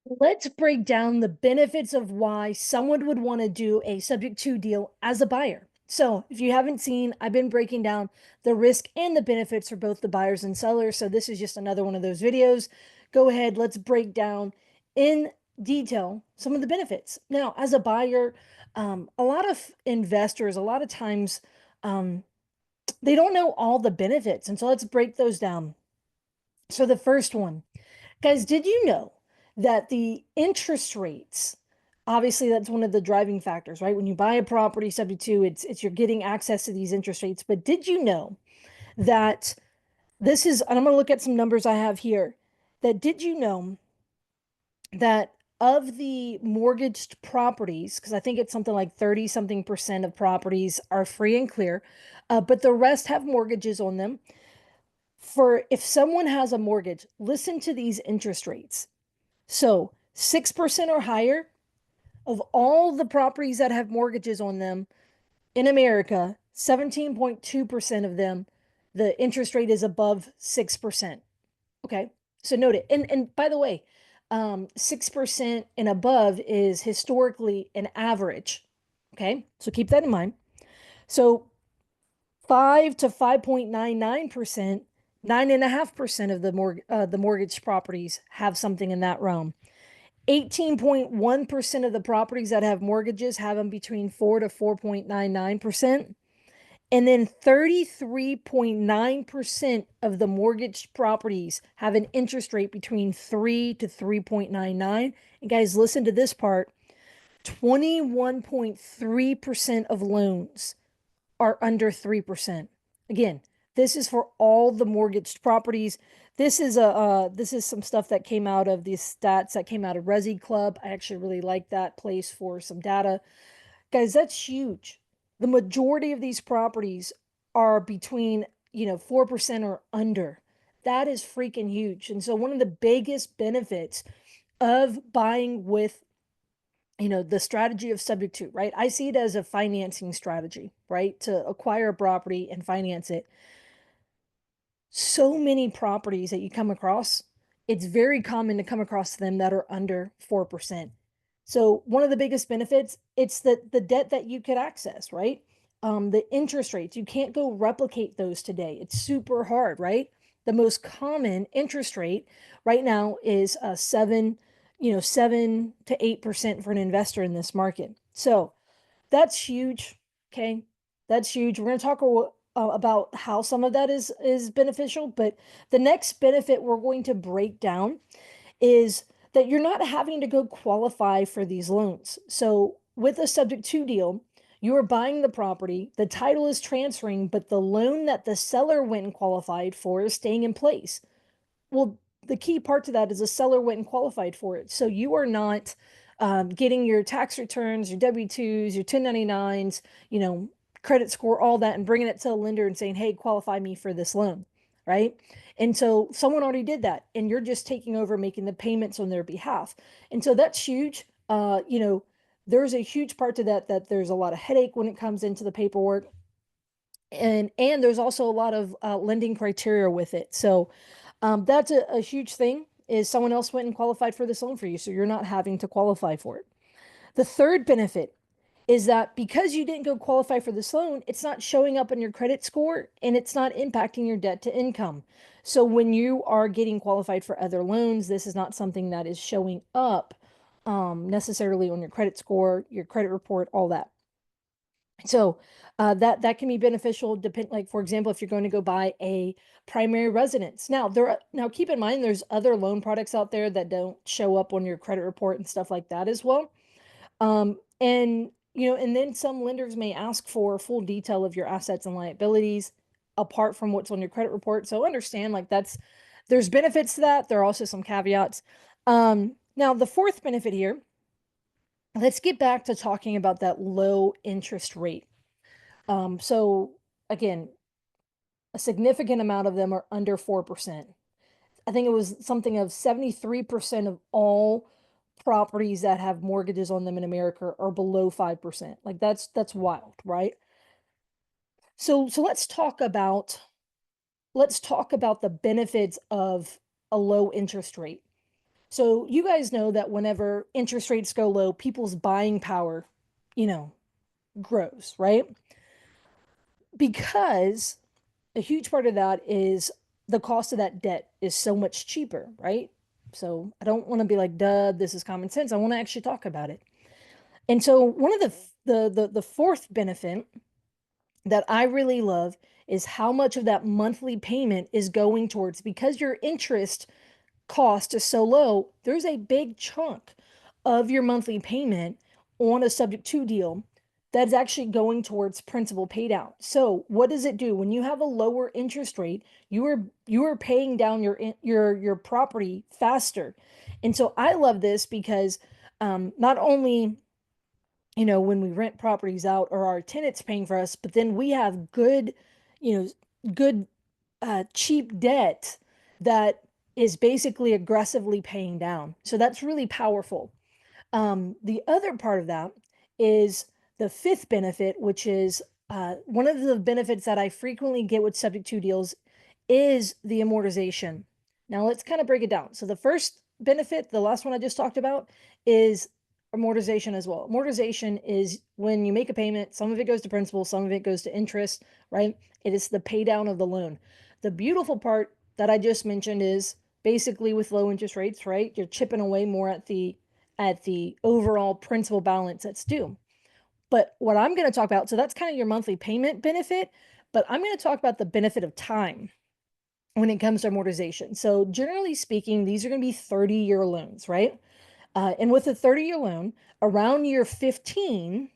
Let's break down the benefits of why someone would want to do a subject to deal as a buyer. So, if you haven't seen, I've been breaking down the risk and the benefits for both the buyers and sellers. So, this is just another one of those videos. Go ahead, let's break down in detail some of the benefits. Now, as a buyer, a lot of investors, a lot of times, um, they don't know all the benefits. And so, let's break those down. So, the first one, guys, did you know that the interest rates, obviously that's one of the driving factors, right? When you buy a property subject to, it's you're getting access to these interest rates. But did you know that this is, and I'm going to look at some numbers I have here, that did you know that of the mortgaged properties, because I think it's something like 30 something percent of properties are free and clear, but the rest have mortgages on them. For if someone has a mortgage, listen to these interest rates. So 6% or higher of all the properties that have mortgages on them in America, 17.2% of them, the interest rate is above 6%. Okay. So note it. And by the way, 6% and above is historically an average. Okay. So keep that in mind. So 5 to 5.99%, 9.5% of the mortgage properties have something in that realm. 18.1% of the properties that have mortgages have them between 4 to 4.99%. And then 33.9% of the mortgaged properties have an interest rate between 3 to 3.99. And guys, listen to this part. 21.3% of loans are under 3%. Again, this is for all the mortgaged properties. This is some stuff that came out of these stats that came out of Resi Club. I actually really like that place for some data. Guys, that's huge. The majority of these properties are between, 4% or under. That is freaking huge. And so one of the biggest benefits of buying with the strategy of subject to, right? I see it as a financing strategy, right? To acquire a property and finance it. So many properties that you come across, it's very common to come across them that are under 4%. So one of the biggest benefits, it's the debt that you could access, right? The interest rates, you can't go replicate those today. It's super hard, right? The most common interest rate right now is 7 to 8% for an investor in this market. So that's huge. Okay. That's huge. We're going to talk about how some of that is beneficial, but the next benefit we're going to break down is that you're not having to go qualify for these loans. So with a subject to deal, you are buying the property, the title is transferring, but the loan that the seller went and qualified for is staying in place. Well, the key part to that is the seller went and qualified for it. So you are not getting your tax returns, your W-2s, your 1099s, credit score, all that, and bringing it to the lender and saying, hey, qualify me for this loan, right? And so someone already did that, and you're just taking over making the payments on their behalf. And so that's huge. There's a huge part to that there's a lot of headache when it comes into the paperwork. And there's also a lot of lending criteria with it. So that's a huge thing is someone else went and qualified for this loan for you, so you're not having to qualify for it. The third benefit is that because you didn't go qualify for this loan, it's not showing up on your credit score and it's not impacting your debt to income. So when you are getting qualified for other loans, this is not something that is showing up necessarily on your credit score, your credit report, all that. So that can be beneficial. Like for example, if you're going to go buy a primary residence. Now keep in mind there's other loan products out there that don't show up on your credit report and stuff like that as well. And then some lenders may ask for a full detail of your assets and liabilities apart from what's on your credit report. So understand like there's benefits to that. There are also some caveats. Now the fourth benefit here, let's get back to talking about that low interest rate. So again, a significant amount of them are under 4%. I think it was something of 73% of all properties that have mortgages on them in America are below 5%. Like that's wild, right? So let's talk about the benefits of a low interest rate. So you guys know that whenever interest rates go low, people's buying power, you know, grows, right? Because a huge part of that is the cost of that debt is so much cheaper, right? So I don't want to be like, duh, this is common sense. I want to actually talk about it. And so one of the fourth benefit that I really love is how much of that monthly payment is going towards, because your interest cost is so low, there's a big chunk of your monthly payment on a subject to deal that's actually going towards principal paid out. So what does it do when you have a lower interest rate? You are paying down your property faster. And so I love this because not only when we rent properties out or our tenants paying for us, but then we have good, good cheap debt that is basically aggressively paying down. So that's really powerful. The other part of that is the fifth benefit, which is one of the benefits that I frequently get with subject to deals is the amortization. Now let's kind of break it down. So the first benefit, the last one I just talked about, is amortization as well. Amortization is when you make a payment, some of it goes to principal, some of it goes to interest, right? It is the pay down of the loan. The beautiful part that I just mentioned is basically with low interest rates, right? You're chipping away more at the overall principal balance that's due. But what I'm going to talk about, so that's kind of your monthly payment benefit, but I'm going to talk about the benefit of time when it comes to amortization. So generally speaking, these are going to be 30-year loans, right? And with a 30-year loan, around year 15,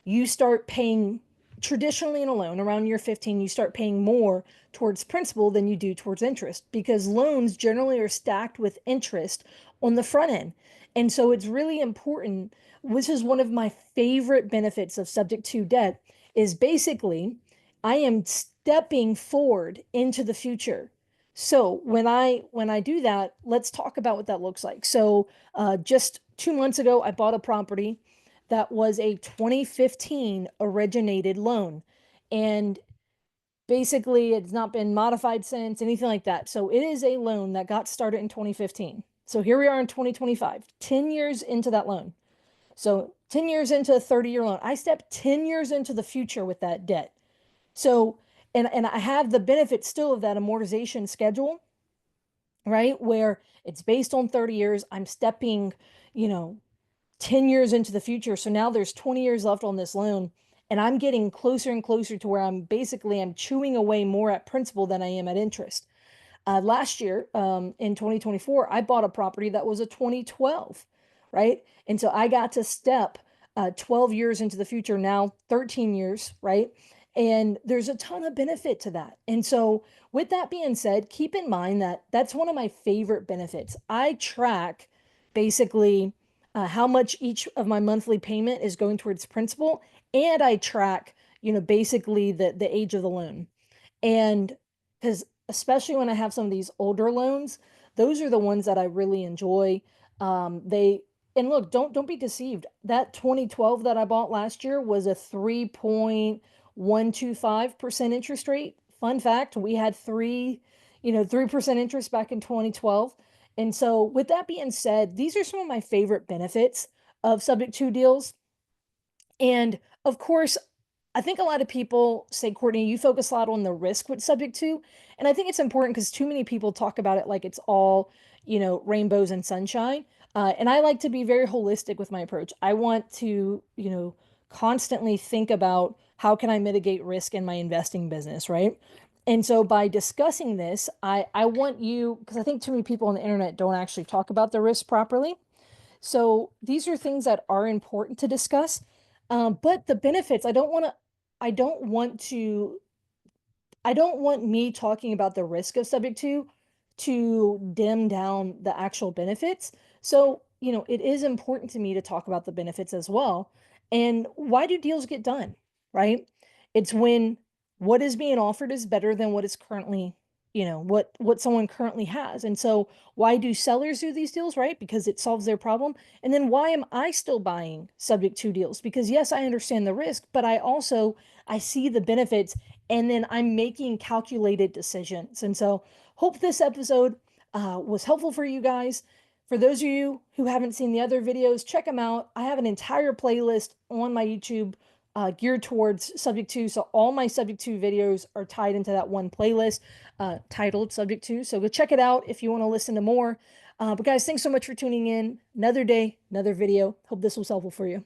you start paying traditionally in a loan around year 15, you start paying more towards principal than you do towards interest because loans generally are stacked with interest on the front end. And so it's really important. This is one of my favorite benefits of subject to debt is basically I am stepping forward into the future. So when I do that, let's talk about what that looks like. So just 2 months ago, I bought a property that was a 2015 originated loan. And basically, it's not been modified since, anything like that. So it is a loan that got started in 2015. So here we are in 2025, 10 years into that loan. So 10 years into a 30-year loan. I stepped 10 years into the future with that debt. So, and I have the benefit still of that amortization schedule, right? Where it's based on 30 years. I'm stepping, you know, 10 years into the future. So now there's 20 years left on this loan. And I'm getting closer and closer to where I'm chewing away more at principal than I am at interest. Last year, in 2024, I bought a property that was a 2012, right? And so I got to step 12 years into the future, now 13 years, right? And there's a ton of benefit to that. And so, with that being said, keep in mind that that's one of my favorite benefits. I track basically how much each of my monthly payment is going towards principal, and I track, basically the age of the loan. And because especially when I have some of these older loans, those are the ones that I really enjoy. They and look, don't be deceived. That 2012 that I bought last year was a 3.125% interest rate. Fun fact, we had 3% interest back in 2012. And so with that being said, these are some of my favorite benefits of subject to deals. And of course, I think a lot of people say, Courtney, you focus a lot on the risk with subject to. And I think it's important because too many people talk about it like it's all, rainbows and sunshine. And I like to be very holistic with my approach. I want to, constantly think about how can I mitigate risk in my investing business, right? And so by discussing this, I want you, because I think too many people on the internet don't actually talk about the risk properly. So these are things that are important to discuss. But the benefits, I don't want to, I don't want me talking about the risk of subject to dim down the actual benefits. So, it is important to me to talk about the benefits as well. And why do deals get done, right? It's when what is being offered is better than what is currently, what someone currently has. And so why do sellers do these deals, right? Because it solves their problem. And then why am I still buying subject to deals? Because yes, I understand the risk, but I see the benefits and then I'm making calculated decisions. And so, hope this episode was helpful for you guys. For those of you who haven't seen the other videos, check them out. I have an entire playlist on my YouTube geared towards Subject 2. So all my Subject 2 videos are tied into that one playlist titled Subject 2. So go check it out if you want to listen to more. But guys, thanks so much for tuning in. Another day, another video. Hope this was helpful for you.